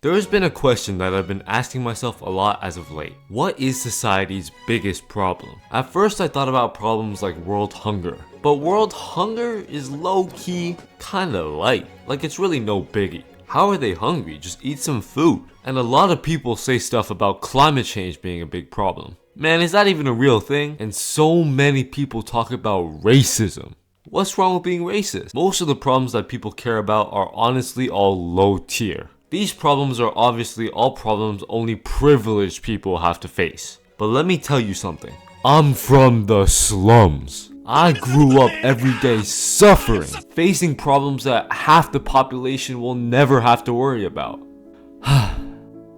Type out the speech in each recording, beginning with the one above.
There has been a question that I've been asking myself a lot as of late. What is society's biggest problem? At first I thought about problems like world hunger. But world hunger is low-key kinda light. Like it's really no biggie. How are they hungry? Just eat some food. And a lot of people say stuff about climate change being a big problem. Man, is that even a real thing? And so many people talk about racism. What's wrong with being racist? Most of the problems that people care about are honestly all low tier. These problems are obviously all problems only privileged people have to face. But let me tell you something. I'm from the slums. I grew up every day suffering, facing problems that half the population will never have to worry about.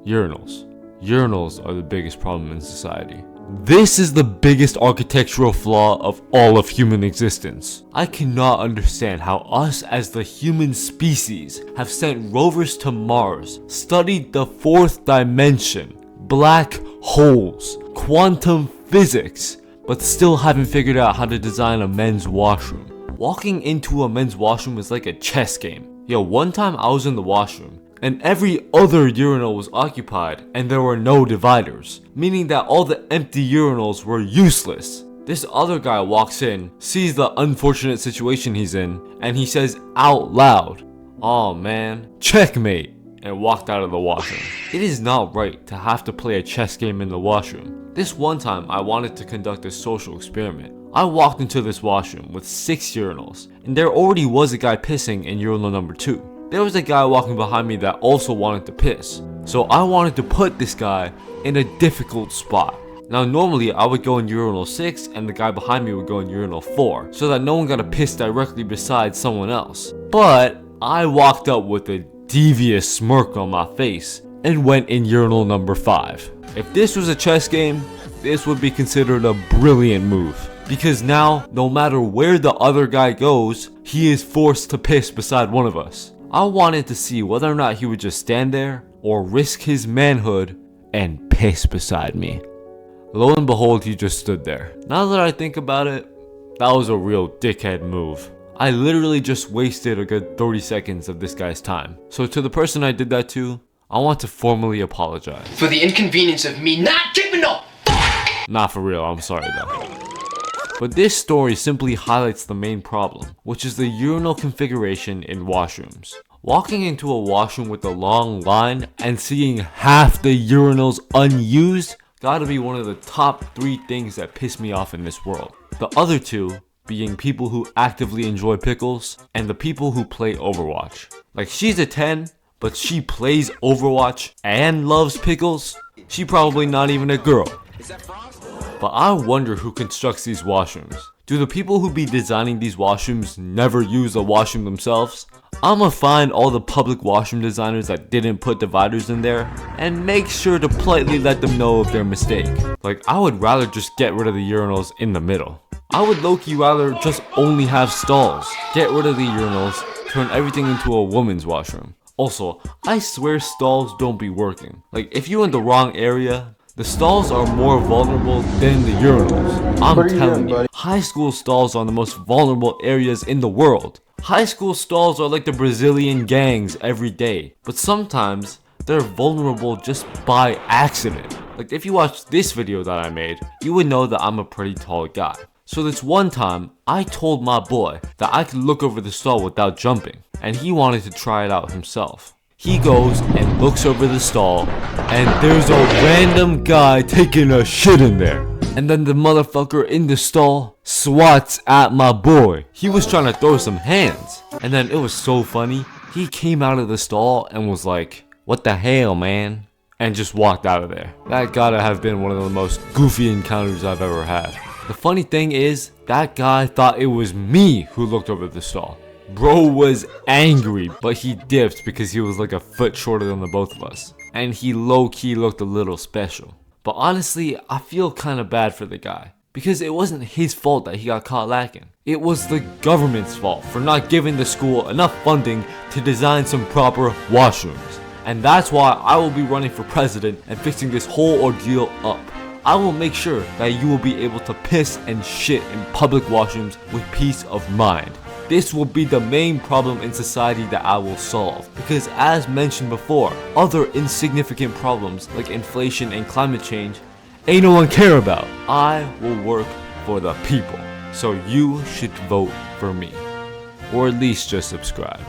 Urinals. Urinals are the biggest problem in society. This is the biggest architectural flaw of all of human existence. I cannot understand how us as the human species have sent rovers to Mars, studied the fourth dimension, black holes, quantum physics, but still haven't figured out how to design a men's washroom. Walking into a men's washroom is like a chess game. Yo, one time I was in the washroom, and every other urinal was occupied and there were no dividers, meaning that all the empty urinals were useless. This other guy walks in, sees the unfortunate situation he's in, and he says out loud, "Aw man, checkmate," and walked out of the washroom. It is not right to have to play a chess game in the washroom. This one time I wanted to conduct a social experiment. I walked into this washroom with 6 urinals, and there already was a guy pissing in urinal number 2. There was a guy walking behind me that also wanted to piss. So I wanted to put this guy in a difficult spot. Now normally I would go in urinal 6 and the guy behind me would go in urinal 4 so that no one got to piss directly beside someone else. But I walked up with a devious smirk on my face and went in urinal number 5. If this was a chess game, this would be considered a brilliant move. Because now, no matter where the other guy goes, he is forced to piss beside one of us. I wanted to see whether or not he would just stand there or risk his manhood and piss beside me. Lo and behold, he just stood there. Now that I think about it, that was a real dickhead move. I literally just wasted a good 30 seconds of this guy's time. So to the person I did that to, I want to formally apologize. For the inconvenience of me not giving up! Not for real, I'm sorry though. But this story simply highlights the main problem, which is the urinal configuration in washrooms. Walking into a washroom with a long line and seeing half the urinals unused gotta be one of the top 3 things that piss me off in this world. The other 2 being people who actively enjoy pickles and the people who play Overwatch. Like she's a 10, but she plays Overwatch and loves pickles. She probably not even a girl. But I wonder who constructs these washrooms. Do the people who be designing these washrooms never use a washroom themselves? I'ma find all the public washroom designers that didn't put dividers in there and make sure to politely let them know of their mistake. Like I would rather just get rid of the urinals in the middle. I would low-key rather just only have stalls. Get rid of the urinals, turn everything into a woman's washroom. Also, I swear stalls don't be working. Like if you're in the wrong area, the stalls are more vulnerable than the urinals. I'm telling you, high school stalls are the most vulnerable areas in the world. High school stalls are like the Brazilian gangs every day, but sometimes they're vulnerable just by accident. Like if you watch this video that I made, you would know that I'm a pretty tall guy. So this one time, I told my boy that I could look over the stall without jumping, and he wanted to try it out himself. He goes and looks over the stall, and there's a random guy taking a shit in there. And then the motherfucker in the stall swats at my boy. He was trying to throw some hands. And then it was so funny. He came out of the stall and was like, "What the hell, man?" And just walked out of there. That gotta have been one of the most goofy encounters I've ever had. The funny thing is, that guy thought it was me who looked over the stall. Bro was angry, but he dipped because he was like a foot shorter than the both of us. And he low-key looked a little special. But honestly, I feel kinda bad for the guy. Because it wasn't his fault that he got caught lacking. It was the government's fault for not giving the school enough funding to design some proper washrooms. And that's why I will be running for president and fixing this whole ordeal up. I will make sure that you will be able to piss and shit in public washrooms with peace of mind. This will be the main problem in society that I will solve, because as mentioned before, other insignificant problems like inflation and climate change ain't no one care about. I will work for the people, so you should vote for me, or at least just subscribe.